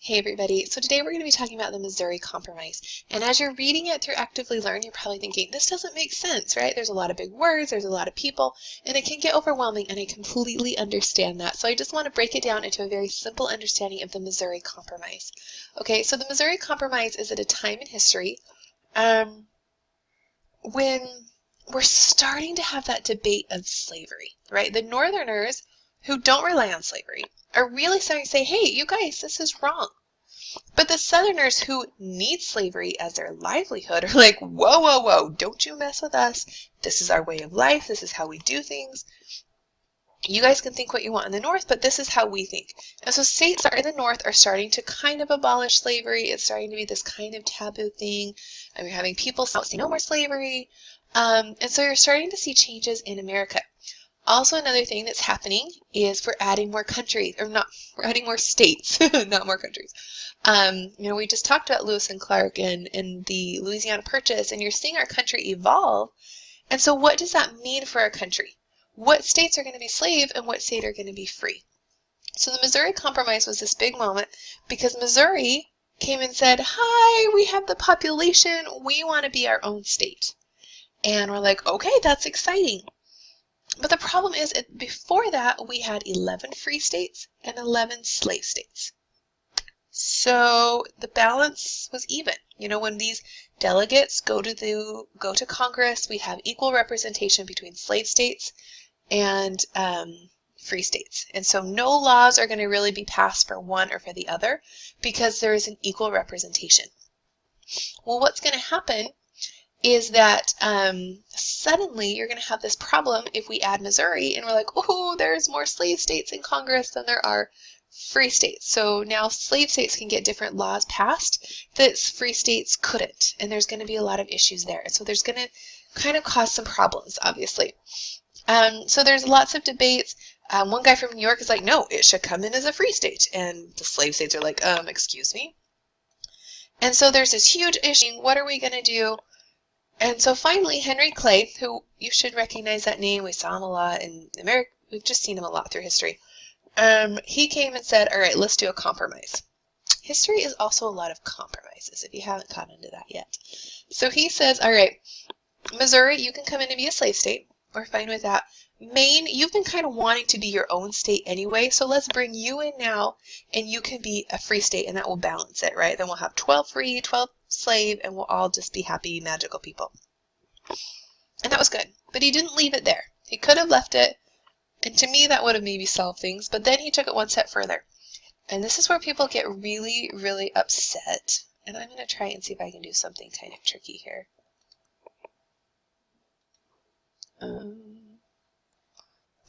Hey everybody, so today we're going to be talking about the Missouri Compromise. And as you're reading it through Actively Learn, you're probably thinking, this doesn't make sense, right? There's a lot of big words, there's a lot of people, and it can get overwhelming, and I completely understand that. So I just want to break it down into a very simple understanding of the Missouri Compromise. Okay, so the Missouri Compromise is at a time in history when we're starting to have that debate of slavery, right? The Northerners who don't rely on slavery are really starting to say, hey, you guys, this is wrong. But the Southerners who need slavery as their livelihood are like, whoa, whoa, whoa, don't you mess with us. This is our way of life. This is how we do things. You guys can think what you want in the North, but this is how we think. And so states in the North are starting to kind of abolish slavery. It's starting to be this kind of taboo thing. And we're having people say no more slavery. And so you're starting to see changes in America. Also, another thing that's happening is we're adding more countries, or not, we're adding more states, not more countries. We just talked about Lewis and Clark and the Louisiana Purchase, and you're seeing our country evolve. And so what does that mean for our country? What states are going to be slave and what states are going to be free? So the Missouri Compromise was this big moment because Missouri came and said, hi, we have the population, we want to be our own state. And we're like, okay, that's exciting. But the problem is, before that, we had 11 free states and 11 slave states. So the balance was even. You know, when these delegates go to Congress, we have equal representation between slave states and free states. And so no laws are going to really be passed for one or for the other because there is an equal representation. Well, what's going to happen is that suddenly you're going to have this problem if we add Missouri and we're like, oh, there's more slave states in Congress than there are free states. So now slave states can get different laws passed that free states couldn't. And there's going to be a lot of issues there. So there's going to kind of cause some problems, obviously. So there's lots of debates. One guy from New York is like, no, it should come in as a free state. And the slave states are like, excuse me. And so there's this huge issue. What are we going to do? And so finally, Henry Clay, who you should recognize that name, we saw him a lot in America, we've just seen him a lot through history. He came and said, all right, let's do a compromise. History is also a lot of compromises, if you haven't caught into that yet. So he says, all right, Missouri, you can come in and be a slave state. We're fine with that. Maine, you've been kind of wanting to be your own state anyway, so let's bring you in now, and you can be a free state, and that will balance it, right? Then we'll have 12 free, 12 slave, and we'll all just be happy, magical people. And that was good, but he didn't leave it there. He could have left it, and to me that would have maybe solved things, but then he took it one step further. And this is where people get really, really upset. And I'm going to try and see if I can do something kind of tricky here.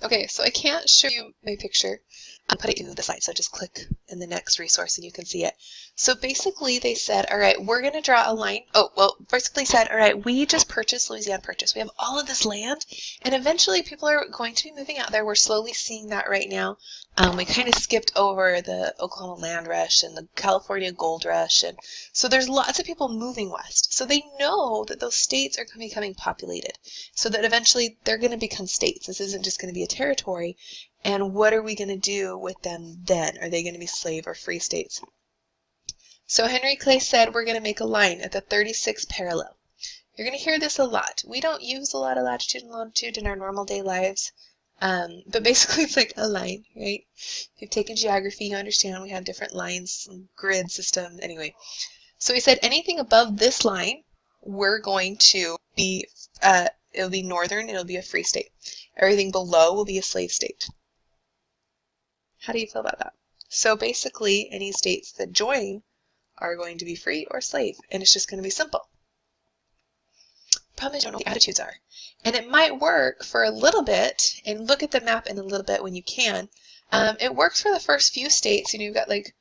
Okay, so I can't show you my picture. I'll put it in the slide, so just click in the next resource and you can see it. So basically they said, all right, we're going to draw a line. Oh, well, basically said, all right, we just purchased Louisiana Purchase. We have all of this land, and eventually people are going to be moving out there. We're slowly seeing that right now. We kind of skipped over the Oklahoma land rush and the California gold rush, and so there's lots of people moving west. So they know that those states are becoming populated, so that eventually they're going to become states. This isn't just going to be a territory. And what are we going to do with them then? Are they going to be slave or free states? So Henry Clay said we're going to make a line at the 36th parallel. You're going to hear this a lot. We don't use a lot of latitude and longitude in our normal day lives, but basically it's like a line, right? If you've taken geography, you understand we have different lines, grid system, anyway. So he said anything above this line, we're going to be, it'll be northern, it'll be a free state. Everything below will be a slave state. How do you feel about that? So basically, any states that join are going to be free or slave, and it's just going to be simple. Problem is, you don't know what the attitudes are. And it might work for a little bit, and look at the map in a little bit when you can. It works for the first few states, you've got like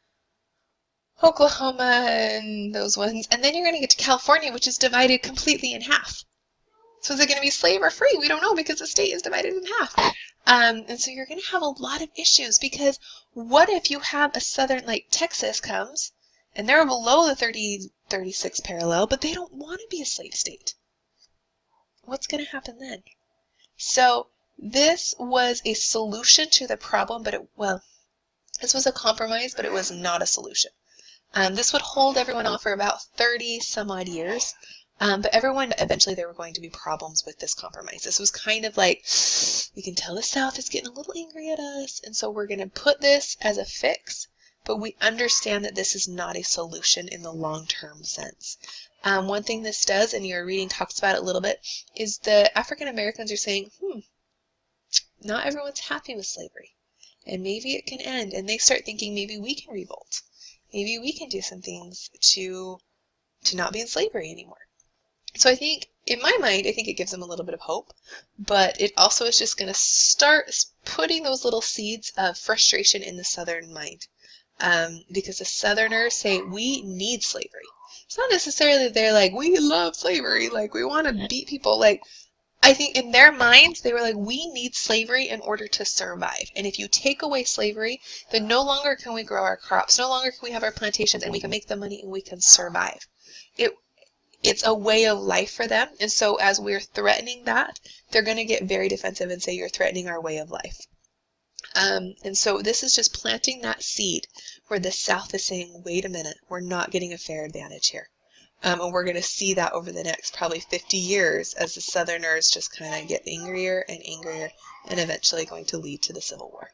Oklahoma and those ones, and then you're going to get to California, which is divided completely in half. So is it going to be slave or free? We don't know because the state is divided in half. And so you're going to have a lot of issues because what if you have a southern, like Texas comes, and they're below the 36th parallel, but they don't want to be a slave state? What's going to happen then? So this was a solution to the problem, but this was a compromise, but it was not a solution. This would hold everyone off for about 30 some odd years. But everyone, eventually there were going to be problems with this compromise. This was kind of like, we can tell the South is getting a little angry at us, and so we're going to put this as a fix, but we understand that this is not a solution in the long-term sense. One thing this does, and your reading talks about it a little bit, is the African Americans are saying, not everyone's happy with slavery, and maybe it can end, and they start thinking maybe we can revolt. Maybe we can do some things to not be in slavery anymore. So I think, in my mind, I think it gives them a little bit of hope, but it also is just going to start putting those little seeds of frustration in the Southern mind. Because the Southerners say, we need slavery. It's not necessarily that they're like, we love slavery, like, we want to beat people. Like, I think in their minds, they were like, we need slavery in order to survive. And if you take away slavery, then no longer can we grow our crops, no longer can we have our plantations, and we can make the money and we can survive. It's a way of life for them, and so as we're threatening that, they're going to get very defensive and say, you're threatening our way of life. And so this is just planting that seed where the South is saying, wait a minute, we're not getting a fair advantage here. And we're going to see that over the next probably 50 years as the Southerners just kind of get angrier and angrier, and eventually going to lead to the Civil War.